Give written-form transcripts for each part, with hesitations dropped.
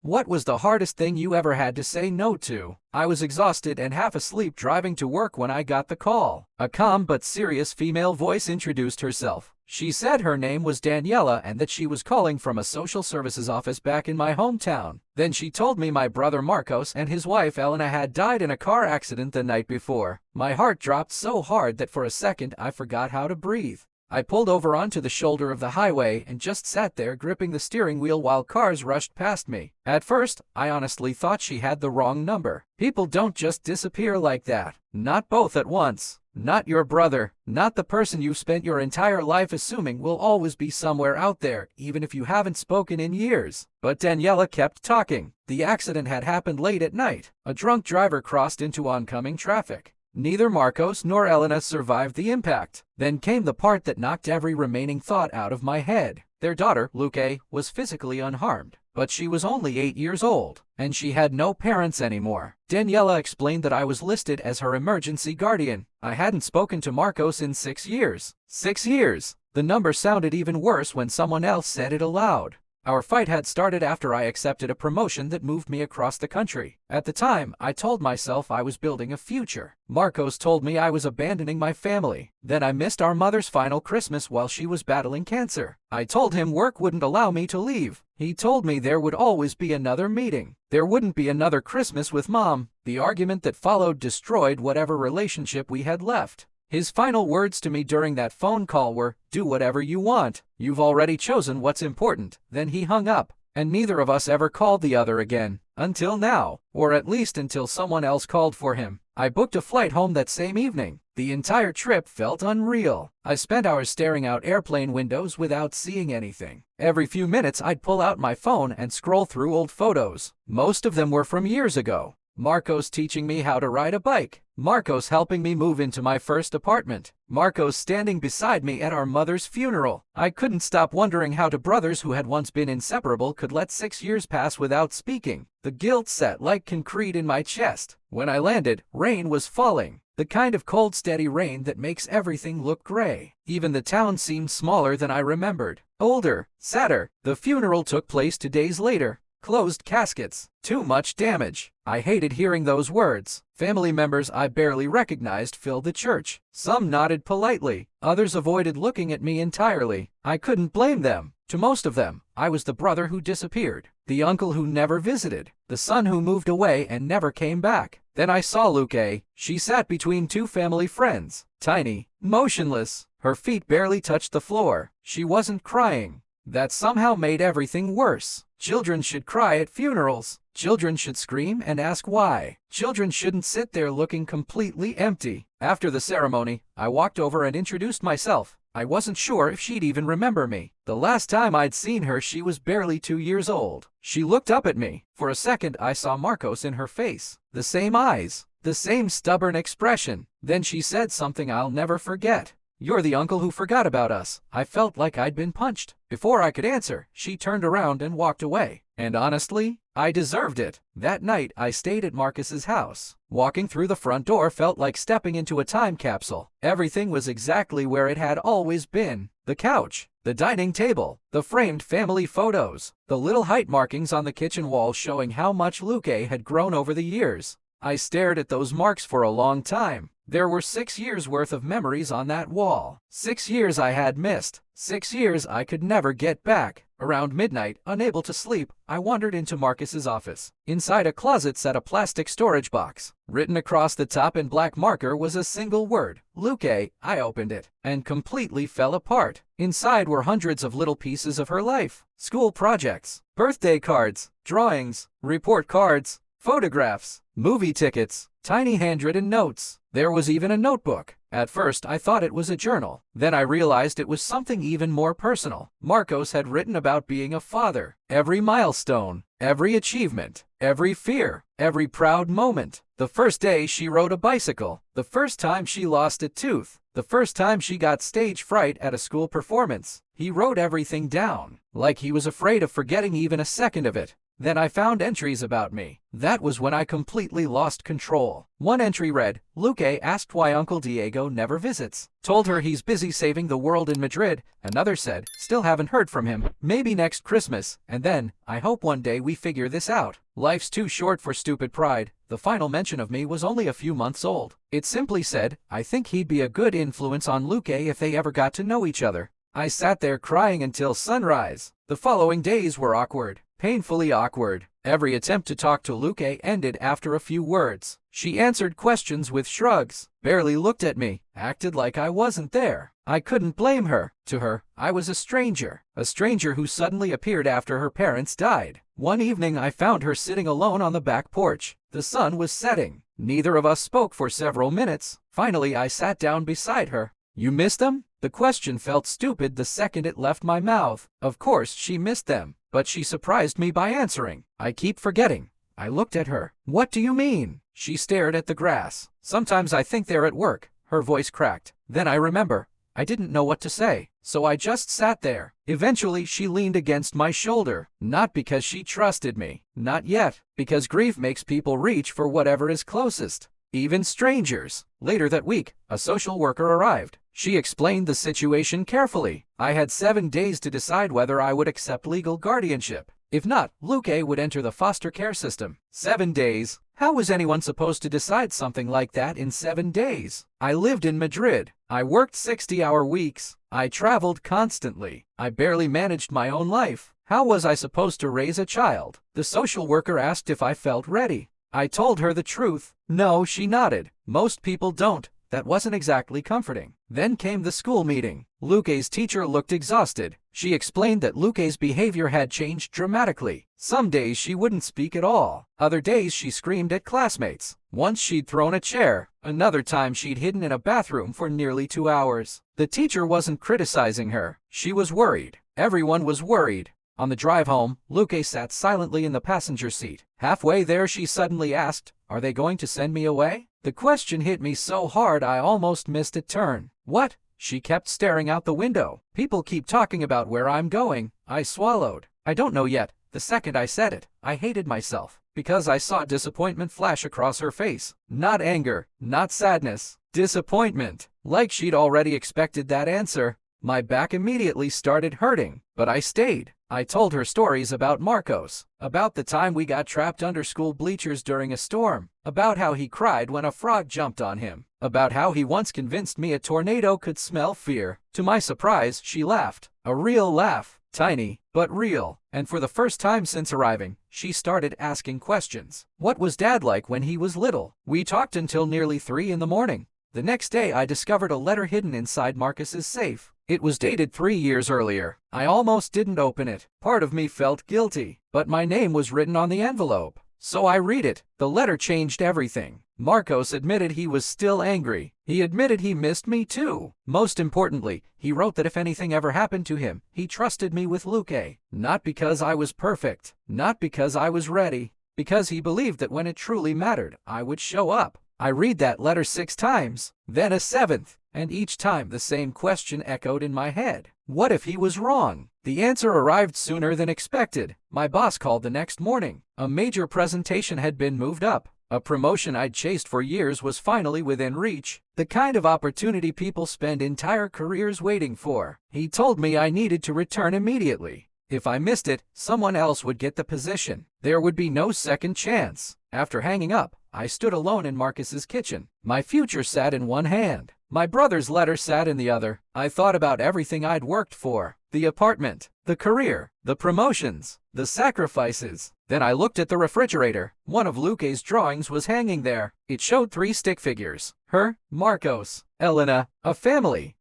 What was the hardest thing you ever had to say no to? I was exhausted and half asleep driving to work when I got the call. A calm but serious female voice introduced herself. She said her name was Daniela and that she was calling from a social services office back in my hometown. Then she told me my brother Marcos and his wife Elena had died in a car accident the night before. My heart dropped so hard that for a second I forgot how to breathe. I pulled over onto the shoulder of the highway and just sat there gripping the steering wheel while cars rushed past me. At first, I honestly thought she had the wrong number. People don't just disappear like that. Not both at once. Not your brother. Not the person you've spent your entire life assuming will always be somewhere out there, even if you haven't spoken in years. But Daniela kept talking. The accident had happened late at night. A drunk driver crossed into oncoming traffic. Neither Marcos nor Elena survived the impact. Then came the part that knocked every remaining thought out of my head. Their daughter, Luque, was physically unharmed, but she was only 8 years old, and she had no parents anymore. Daniela explained that I was listed as her emergency guardian. I hadn't spoken to Marcos in 6 years. 6 years! The number sounded even worse when someone else said it aloud. Our fight had started after I accepted a promotion that moved me across the country. At the time, I told myself I was building a future. Marcos told me I was abandoning my family. Then I missed our mother's final Christmas while she was battling cancer. I told him work wouldn't allow me to leave. He told me there would always be another meeting. There wouldn't be another Christmas with Mom. The argument that followed destroyed whatever relationship we had left. His final words to me during that phone call were, "Do whatever you want. You've already chosen what's important." Then he hung up, and neither of us ever called the other again. Until now, or at least until someone else called for him. I booked a flight home that same evening. The entire trip felt unreal. I spent hours staring out airplane windows without seeing anything. Every few minutes I'd pull out my phone and scroll through old photos. Most of them were from years ago. Marcos teaching me how to ride a bike. Marcos helping me move into my first apartment. Marcos standing beside me at our mother's funeral. I couldn't stop wondering how two brothers who had once been inseparable could let 6 years pass without speaking. The guilt sat like concrete in my chest. When I landed, rain was falling. The kind of cold, steady rain that makes everything look gray. Even the town seemed smaller than I remembered. Older, sadder. The funeral took place 2 days later. Closed caskets. Too much damage. I hated hearing those words. Family members I barely recognized filled the church. Some nodded politely. Others avoided looking at me entirely. I couldn't blame them. To most of them, I was the brother who disappeared. The uncle who never visited. The son who moved away and never came back. Then I saw Luque. She sat between two family friends. Tiny. Motionless. Her feet barely touched the floor. She wasn't crying. That somehow made everything worse. Children should cry at funerals. Children should scream and ask why. Children shouldn't sit there looking completely empty. After the ceremony, I walked over and introduced myself. I wasn't sure if she'd even remember me. The last time I'd seen her, she was barely 2 years old. She looked up at me. For a second, I saw Marcos in her face. The same eyes. The same stubborn expression. Then she said something I'll never forget. "You're the uncle who forgot about us." I felt like I'd been punched. Before I could answer, she turned around and walked away. And honestly, I deserved it. That night, I stayed at Marcus's house. Walking through the front door felt like stepping into a time capsule. Everything was exactly where it had always been. The couch, the dining table, the framed family photos, the little height markings on the kitchen wall showing how much Luque had grown over the years. I stared at those marks for a long time. There were 6 years worth of memories on that wall. 6 years I had missed. 6 years I could never get back. Around midnight, unable to sleep, I wandered into Marcus's office. Inside a closet sat a plastic storage box. Written across the top in black marker was a single word, Luque. I opened it, and completely fell apart. Inside were hundreds of little pieces of her life. School projects, birthday cards, drawings, report cards, photographs, movie tickets, tiny handwritten notes. There was even a notebook. At first, I thought it was a journal. Then I realized it was something even more personal. Marcos had written about being a father. Every milestone, every achievement, every fear, every proud moment. The first day she rode a bicycle. The first time she lost a tooth. The first time she got stage fright at a school performance. He wrote everything down, like he was afraid of forgetting even a second of it. Then I found entries about me. That was when I completely lost control. One entry read, Luke asked why Uncle Diego never visits. Told her he's busy saving the world in Madrid. Another said, still haven't heard from him. Maybe next Christmas. And then, I hope one day we figure this out. Life's too short for stupid pride. The final mention of me was only a few months old. It simply said, I think he'd be a good influence on Luke if they ever got to know each other. I sat there crying until sunrise. The following days were awkward. Painfully awkward. Every attempt to talk to Luke ended after a few words. She answered questions with shrugs, barely looked at me, acted like I wasn't there. I couldn't blame her. To her, I was a stranger who suddenly appeared after her parents died. One evening I found her sitting alone on the back porch. The sun was setting. Neither of us spoke for several minutes. Finally I sat down beside her. You missed them? The question felt stupid the second it left my mouth. Of course she missed them, but she surprised me by answering. I keep forgetting. I looked at her. What do you mean? She stared at the grass. Sometimes I think they're at work. Her voice cracked. Then I remember. I didn't know what to say, so I just sat there. Eventually she leaned against my shoulder. Not because she trusted me. Not yet. Because grief makes people reach for whatever is closest. Even strangers. Later that week, a social worker arrived. She explained the situation carefully. I had 7 days to decide whether I would accept legal guardianship. If not, Luke would enter the foster care system. 7 days? How was anyone supposed to decide something like that in 7 days? I lived in Madrid. I worked 60-hour weeks. I traveled constantly. I barely managed my own life. How was I supposed to raise a child? The social worker asked if I felt ready. I told her the truth. No, she nodded. Most people don't. That wasn't exactly comforting. Then came the school meeting. Luke's teacher looked exhausted. She explained that Luke's behavior had changed dramatically. Some days she wouldn't speak at all. Other days she screamed at classmates. Once she'd thrown a chair. Another time she'd hidden in a bathroom for nearly 2 hours. The teacher wasn't criticizing her. She was worried. Everyone was worried. On the drive home, Luke sat silently in the passenger seat. Halfway there she suddenly asked, Are they going to send me away? The question hit me so hard I almost missed a turn. What? She kept staring out the window. People keep talking about where I'm going. I swallowed. I don't know yet. The second I said it, I hated myself. Because I saw disappointment flash across her face. Not anger, not sadness. Disappointment. Like she'd already expected that answer. My back immediately started hurting, but I stayed. I told her stories about Marcos, about the time we got trapped under school bleachers during a storm, about how he cried when a frog jumped on him, about how he once convinced me a tornado could smell fear. To my surprise, she laughed. A real laugh. Tiny, but real. And for the first time since arriving, she started asking questions. What was Dad like when he was little? We talked until nearly 3 in the morning. The next day I discovered a letter hidden inside Marcus's safe. It was dated 3 years earlier. I almost didn't open it. Part of me felt guilty, but my name was written on the envelope. So I read it. The letter changed everything. Marcos admitted he was still angry. He admitted he missed me too. Most importantly, he wrote that if anything ever happened to him, he trusted me with Luke. Not because I was perfect, not because I was ready, because he believed that when it truly mattered, I would show up. I read that letter 6 times, then a 7th, and each time the same question echoed in my head. What if he was wrong? The answer arrived sooner than expected. My boss called the next morning. A major presentation had been moved up. A promotion I'd chased for years was finally within reach. The kind of opportunity people spend entire careers waiting for. He told me I needed to return immediately. If I missed it, someone else would get the position. There would be no second chance. After hanging up, I stood alone in Marcus's kitchen. My future sat in one hand. My brother's letter sat in the other. I thought about everything I'd worked for. The apartment, the career, the promotions, the sacrifices. Then I looked at the refrigerator. One of Luke's drawings was hanging there. It showed 3 stick figures. Her, Marcos, Elena, a family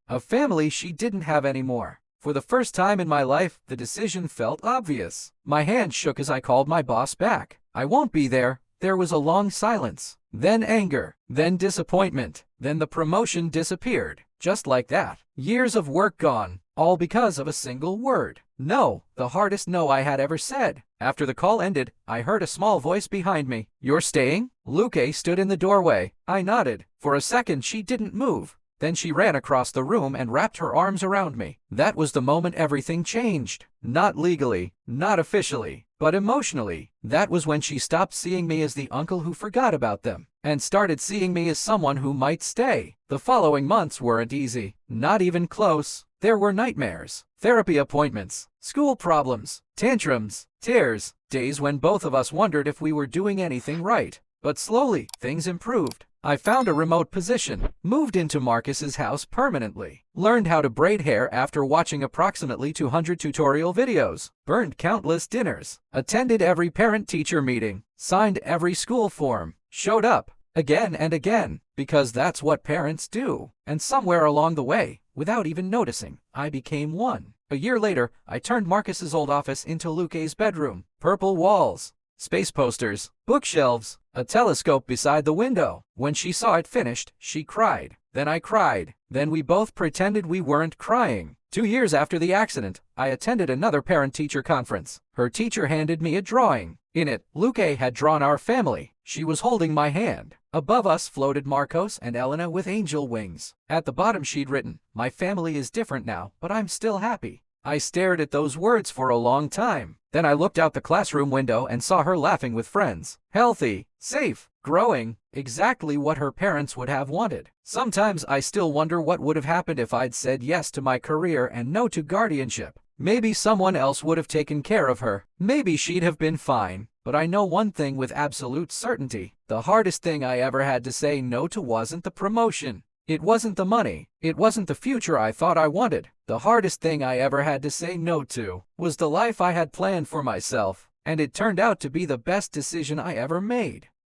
she didn't have anymore. For the first time in my life, the decision felt obvious. My hand shook as I called my boss back. I won't be there. There was a long silence. Then anger. Then disappointment. Then the promotion disappeared. Just like that. Years of work gone. All because of a single word. No. The hardest no I had ever said. After the call ended, I heard a small voice behind me. You're staying? Luke stood in the doorway. I nodded. For a second she didn't move. Then she ran across the room and wrapped her arms around me. That was the moment everything changed. Not legally, not officially, but emotionally. That was when she stopped seeing me as the uncle who forgot about them and started seeing me as someone who might stay. The following months weren't easy, not even close. There were nightmares, therapy appointments, school problems, tantrums, tears, days when both of us wondered if we were doing anything right. But slowly, things improved. I found a remote position, moved into Marcus's house permanently, learned how to braid hair after watching approximately 200 tutorial videos, burned countless dinners, attended every parent-teacher meeting, signed every school form, showed up again and again, because that's what parents do. And somewhere along the way, without even noticing, I became one. A year later, I turned Marcus's old office into Luke's bedroom. Purple walls, space posters, bookshelves, a telescope beside the window. When she saw it finished, she cried. Then I cried. Then we both pretended we weren't crying. 2 years after the accident, I attended another parent-teacher conference. Her teacher handed me a drawing. In it, Luke had drawn our family. She was holding my hand. Above us floated Marcos and Elena with angel wings. At the bottom she'd written, "My family is different now, but I'm still happy." I stared at those words for a long time. Then I looked out the classroom window and saw her laughing with friends. Healthy, safe, growing, exactly what her parents would have wanted. Sometimes I still wonder what would have happened if I'd said yes to my career and no to guardianship. Maybe someone else would have taken care of her. Maybe she'd have been fine. But I know one thing with absolute certainty. The hardest thing I ever had to say no to wasn't the promotion. It wasn't the money. It wasn't the future I thought I wanted. The hardest thing I ever had to say no to was the life I had planned for myself. And it turned out to be the best decision I ever made.